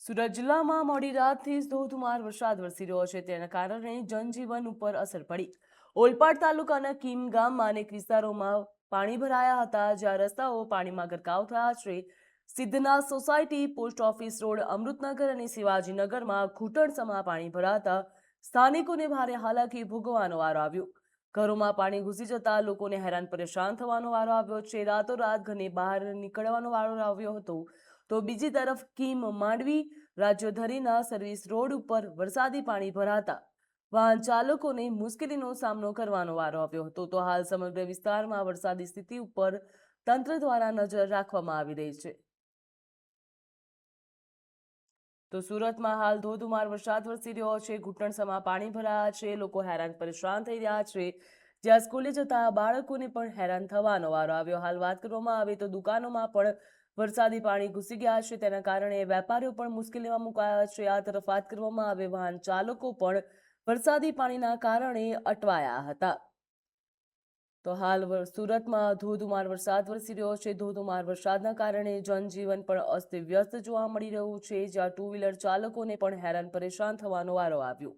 સુરત જિલ્લામાં મોડી રાતથી ધોધમાર વરસાદ વરસી રહ્યો છે, તેના કારણે જનજીવન ઉપર અસર પડી. ઓલપાડ તાલુકાના કીમ ગામમાં અનેક વિસ્તારોમાં પાણી ભરાયા હતા, જ્યાં રસ્તાઓ પાણીમાં ગરકાવ થયા છે. Siddhnath society, post office road, Amrutnagar અને શિવાજીનગરમાં ઘૂંટણસમાં પાણી ભરાતા સ્થાનિકોને ભારે હાલાકી ભોગવવાનો વારો આવ્યો. ઘરોમાં પાણી ઘૂસી જતા લોકોને હેરાન પરેશાન થવાનો વારો આવ્યો છે. રાતોરાત ઘરની બહાર નીકળવાનો વારો આવ્યો હતો. તો બીજી તરફ કીમ માંડવી રાજ્યધરીના સર્વિસ રોડ ઉપર વરસાદી પાણી ભરાતા વાહન ચાલકોને મુશ્કેલીનો સામનો કરવાનો વારો આવ્યો હતો. તો હાલ સમગ્ર વિસ્તારમાં વરસાદી સ્થિતિ ઉપર તંત્ર દ્વારા નજર રાખવામાં આવી રહી છે. તો સુરતમાં હાલ ધોધમાર વરસાદ વરસી રહ્યો છે, ઘૂંટણસમાં પાણી ભરાયા છે, લોકો હેરાન પરેશાન થઈ રહ્યા છે. જ્યાં સ્કૂલે જતા બાળકોને પણ હેરાન થવાનો વારો આવ્યો. હાલ વાત કરવામાં આવે તો દુકાનોમાં પણ વરસાદી પાણી ઘૂસી ગયા છે, તેના કારણે વેપારીઓ પણ મુશ્કેલીમાં મુકાયા છે. આ તરફ વાત કરવામાં આવે વાહન ચાલકો પણ વરસાદી પાણીના કારણે અટવાયા હતા. તો હાલ સુરતમાં ધોધમાર વરસાદ વરસી રહ્યો છે. ધોધમાર વરસાદના કારણે જનજીવન પણ અસ્તવ્યસ્ત જોવા મળી રહ્યું છે, જ્યાં ટુ વ્હીલર ચાલકોને પણ હેરાન પરેશાન થવાનો વારો આવ્યો.